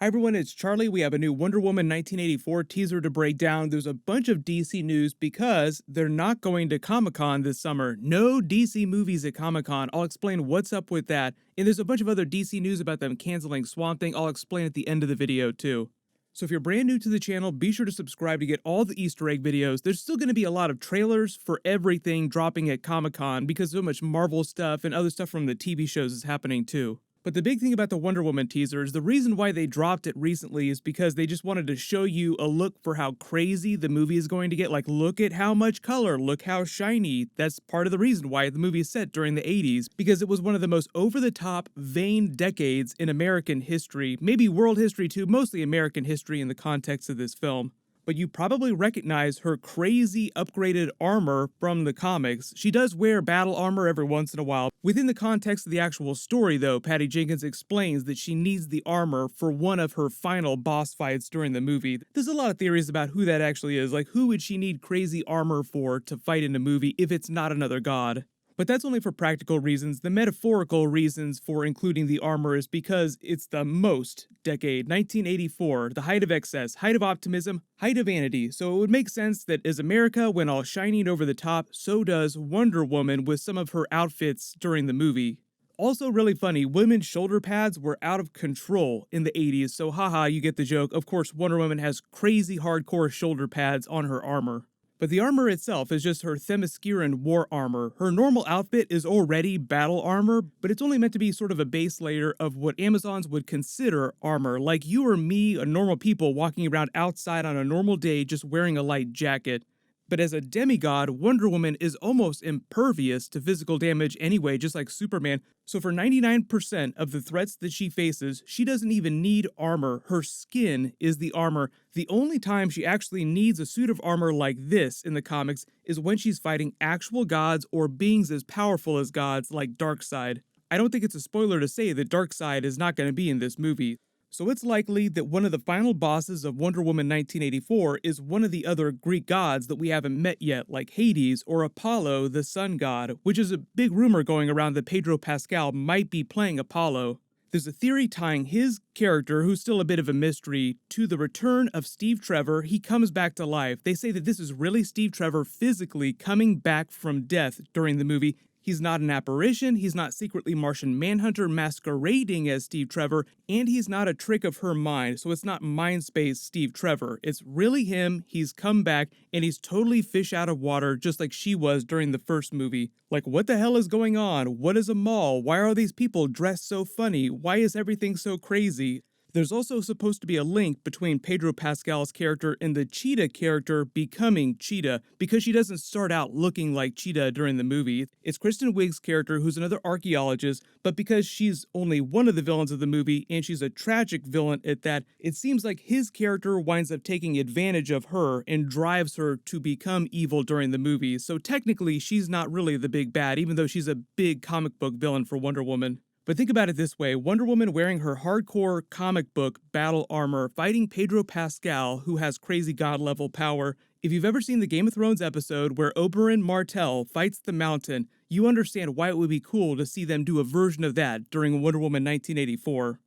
Hi everyone, it's Charlie. We have a new Wonder Woman 1984 teaser to break down. There's a bunch of DC news because they're not going to Comic-Con this summer. No DC movies at Comic-Con. I'll explain what's up with that. And there's a bunch of other DC news about them canceling Swamp Thing. I'll explain at the end of the video too. So if you're brand new to the channel, be sure to subscribe to get all the Easter egg videos. There's still going to be a lot of trailers for everything dropping at Comic-Con because so much Marvel stuff and other stuff from the TV shows is happening too. But the big thing about the Wonder Woman teaser is the reason why they dropped it recently is because they just wanted to show you a look for how crazy the movie is going to get. Like, look at how much color, look how shiny. That's part of the reason why the movie is set during the 80s, because it was one of the most over-the-top, vain decades in American history, maybe world history too, mostly American history in the context of this film. But you probably recognize her crazy upgraded armor from the comics. She does wear battle armor every once in a while. Within the context of the actual story, though, Patty Jenkins explains that she needs the armor for one of her final boss fights during the movie. There's a lot of theories about who that actually is, like who would she need crazy armor for to fight in a movie if it's not another god? But that's only for practical reasons. The metaphorical reasons for including the armor is because it's the most decade, 1984, the height of excess, height of optimism, height of vanity. So it would make sense that as America went all shiny and over the top, so does Wonder Woman with some of her outfits during the movie. Also really funny, women's shoulder pads were out of control in the 80s, so haha, you get the joke. Of course, Wonder Woman has crazy hardcore shoulder pads on her armor. But the armor itself is just her Themysciran war armor. Her normal outfit is already battle armor, but it's only meant to be sort of a base layer of what Amazons would consider armor, like you or me, a normal people walking around outside on a normal day just wearing a light jacket. But as a demigod, Wonder Woman is almost impervious to physical damage anyway, just like Superman. So for 99% of the threats that she faces, she doesn't even need armor. Her skin is the armor. The only time she actually needs a suit of armor like this in the comics is when she's fighting actual gods or beings as powerful as gods like Darkseid. I don't think it's a spoiler to say that Darkseid is not going to be in this movie. So it's likely that one of the final bosses of Wonder Woman 1984 is one of the other Greek gods that we haven't met yet, like Hades or Apollo, the sun god, which is a big rumor going around that Pedro Pascal might be playing Apollo. There's a theory tying his character, who's still a bit of a mystery, to the return of Steve Trevor. He comes back to life. They say that this is really Steve Trevor physically coming back from death during the movie. He's not an apparition, he's not secretly Martian Manhunter masquerading as Steve Trevor, and he's not a trick of her mind, so it's not Mindspace Steve Trevor. It's really him, he's come back, and he's totally fish out of water just like she was during the first movie. Like, what the hell is going on? What is a mall? Why are these people dressed so funny? Why is everything so crazy? There's also supposed to be a link between Pedro Pascal's character and the Cheetah character becoming Cheetah, because she doesn't start out looking like Cheetah during the movie. It's Kristen Wiig's character, who's another archaeologist, but because she's only one of the villains of the movie, and she's a tragic villain at that, it seems like his character winds up taking advantage of her and drives her to become evil during the movie. So technically, she's not really the big bad, even though she's a big comic book villain for Wonder Woman. But think about it this way, Wonder Woman wearing her hardcore comic book battle armor, fighting Pedro Pascal, who has crazy god-level power. If you've ever seen the Game of Thrones episode where Oberyn Martell fights the Mountain, you understand why it would be cool to see them do a version of that during Wonder Woman 1984.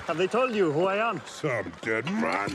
Have they told you who I am? Some dead man.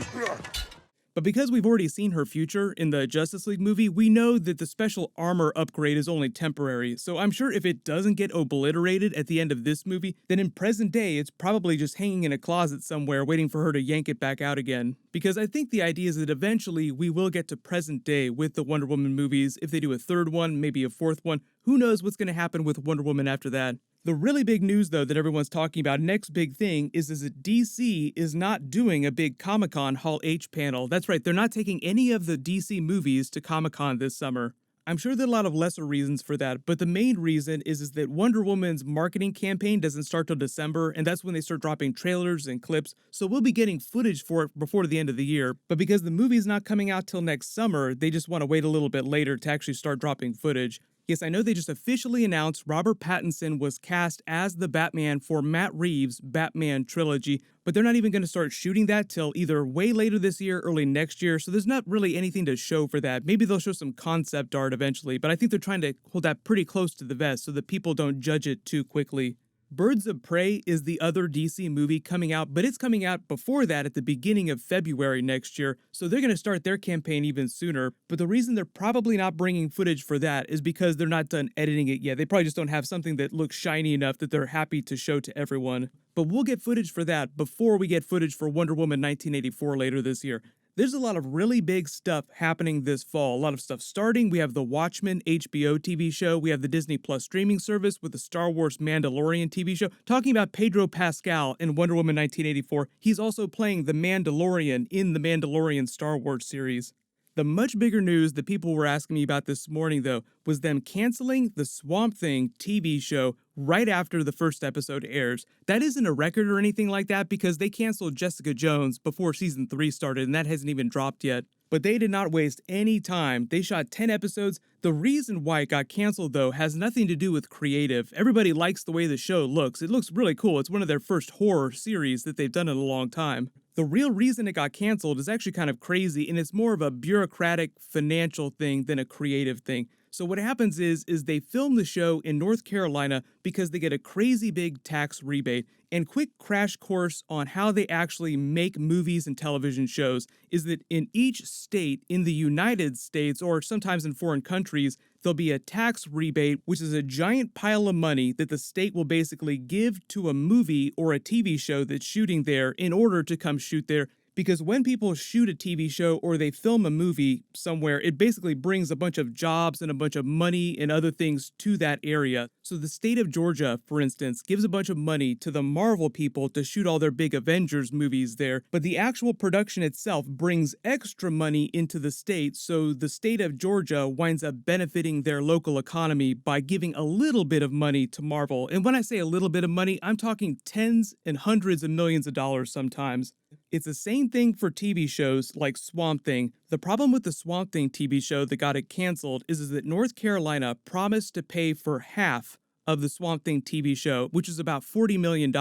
But because we've already seen her future in the Justice League movie, we know that the special armor upgrade is only temporary, so I'm sure if it doesn't get obliterated at the end of this movie, then in present day it's probably just hanging in a closet somewhere waiting for her to yank it back out again. Because I think the idea is that eventually we will get to present day with the Wonder Woman movies. If they do a third one, maybe a fourth one, who knows what's going to happen with Wonder Woman after that. The really big news, though, that everyone's talking about, next big thing, is that DC is not doing a big Comic-Con Hall H panel. That's right, they're not taking any of the DC movies to Comic-Con this summer. I'm sure there are a lot of lesser reasons for that, but the main reason is that Wonder Woman's marketing campaign doesn't start till December, and that's when they start dropping trailers and clips, so we'll be getting footage for it before the end of the year. But because the movie's not coming out till next summer, they just want to wait a little bit later to actually start dropping footage. Yes, I know they just officially announced Robert Pattinson was cast as the Batman for Matt Reeves' Batman trilogy, but they're not even going to start shooting that till either way later this year, early next year, so there's not really anything to show for that. Maybe they'll show some concept art eventually, but I think they're trying to hold that pretty close to the vest so that people don't judge it too quickly. Birds of Prey is the other DC movie coming out, but it's coming out before that at the beginning of February next year, so they're going to start their campaign even sooner. But the reason they're probably not bringing footage for that is because they're not done editing it yet. They probably just don't have something that looks shiny enough that they're happy to show to everyone. But we'll get footage for that before we get footage for Wonder Woman 1984 later this year. There's a lot of really big stuff happening this fall. A lot of stuff starting. We have the Watchmen HBO TV show. We have the Disney Plus streaming service with the Star Wars Mandalorian TV show. Talking about Pedro Pascal in Wonder Woman 1984, he's also playing the Mandalorian in the Mandalorian Star Wars series. The much bigger news that people were asking me about this morning, though, was them canceling the Swamp Thing TV show right after the first episode airs. That isn't a record or anything like that because they canceled Jessica Jones before season 3 started, and that hasn't even dropped yet. But they did not waste any time. They shot 10 episodes. The reason why it got canceled, though, has nothing to do with creative. Everybody likes the way the show looks. It looks really cool. It's one of their first horror series that they've done in a long time. The real reason it got canceled is actually kind of crazy, and it's more of a bureaucratic financial thing than a creative thing. So what happens is they film the show in North Carolina because they get a crazy big tax rebate. And quick crash course on how they actually make movies and television shows is that in each state in the United States, or sometimes in foreign countries, there'll be a tax rebate, which is a giant pile of money that the state will basically give to a movie or a TV show that's shooting there in order to come shoot there. Because when people shoot a TV show or they film a movie somewhere, it basically brings a bunch of jobs and a bunch of money and other things to that area. So the state of Georgia, for instance, gives a bunch of money to the Marvel people to shoot all their big Avengers movies there, but the actual production itself brings extra money into the state, so the state of Georgia winds up benefiting their local economy by giving a little bit of money to Marvel. And when I say a little bit of money, I'm talking tens and hundreds of millions of dollars sometimes. It's the same thing for TV shows like Swamp Thing. The problem with the Swamp Thing TV show that got it canceled is that North Carolina promised to pay for half of the Swamp Thing TV show, which is about $40 million.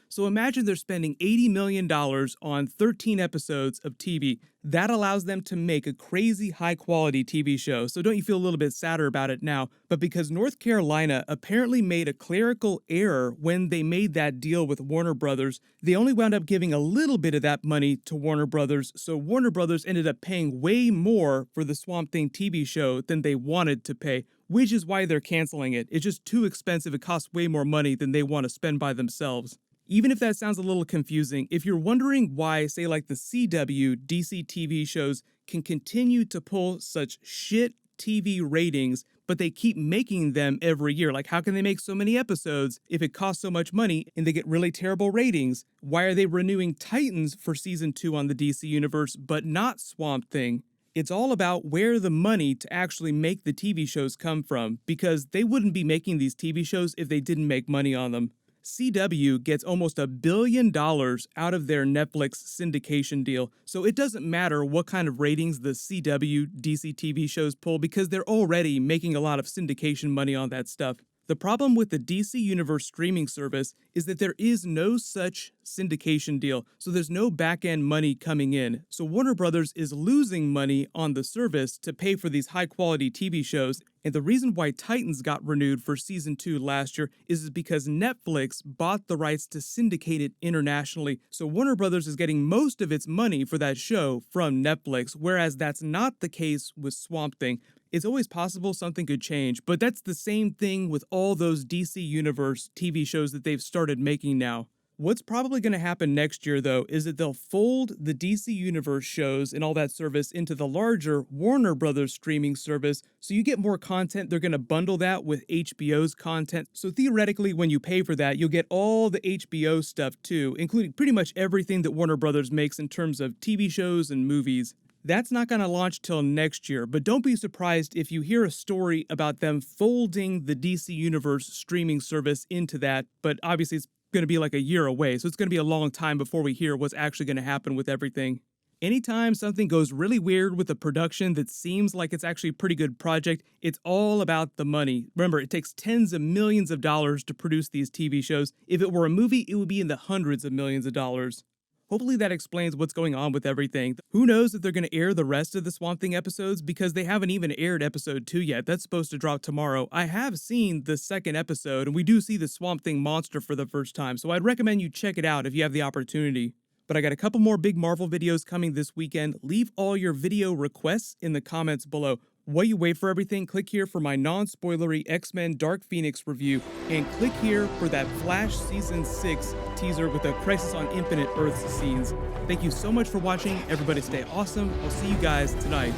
So imagine they're spending $80 million on 13 episodes of TV. That allows them to make a crazy high quality TV show. So don't you feel a little bit sadder about it now? But because North Carolina apparently made a clerical error when they made that deal with Warner Brothers, they only wound up giving a little bit of that money to Warner Brothers. So Warner Brothers ended up paying way more for the Swamp Thing TV show than they wanted to pay, which is why they're canceling it. It's just too expensive. It costs way more money than they want to spend by themselves. Even if that sounds a little confusing, if you're wondering why, say, like the CW DC TV shows can continue to pull such shit TV ratings, but they keep making them every year. Like, how can they make so many episodes if it costs so much money and they get really terrible ratings? Why are they renewing Titans for season 2 on the DC Universe, but not Swamp Thing? It's all about where the money to actually make the TV shows come from, because they wouldn't be making these TV shows if they didn't make money on them. CW gets almost $1 billion out of their Netflix syndication deal, so it doesn't matter what kind of ratings the CW DC TV shows pull because they're already making a lot of syndication money on that stuff. The problem with the DC Universe streaming service is that there is no such syndication deal, so there's no back-end money coming in. So Warner Brothers is losing money on the service to pay for these high-quality TV shows, and the reason why Titans got renewed for season 2 last year is because Netflix bought the rights to syndicate it internationally, so Warner Brothers is getting most of its money for that show from Netflix, whereas that's not the case with Swamp Thing. It's always possible something could change, but that's the same thing with all those DC Universe TV shows that they've started making now. What's probably going to happen next year, though, is that they'll fold the DC Universe shows and all that service into the larger Warner Brothers streaming service, so you get more content. They're going to bundle that with HBO's content. So theoretically, when you pay for that, you'll get all the HBO stuff too, including pretty much everything that Warner Brothers makes in terms of TV shows and movies. That's not going to launch till next year, but don't be surprised if you hear a story about them folding the DC Universe streaming service into that, but obviously it's going to be like a year away, so it's going to be a long time before we hear what's actually going to happen with everything. Anytime something goes really weird with a production that seems like it's actually a pretty good project, it's all about the money. Remember, it takes tens of millions of dollars to produce these TV shows. If it were a movie, it would be in the hundreds of millions of dollars. Hopefully that explains what's going on with everything. Who knows if they're going to air the rest of the Swamp Thing episodes because they haven't even aired episode 2 yet. That's supposed to drop tomorrow. I have seen the second episode, and we do see the Swamp Thing monster for the first time, so I'd recommend you check it out if you have the opportunity. But I got a couple more big Marvel videos coming this weekend. Leave all your video requests in the comments below. While you wait for everything, click here for my non-spoilery X-Men Dark Phoenix review, and click here for that Flash Season 6 teaser with the Crisis on Infinite Earths scenes. Thank you so much for watching. Everybody stay awesome. I'll see you guys tonight.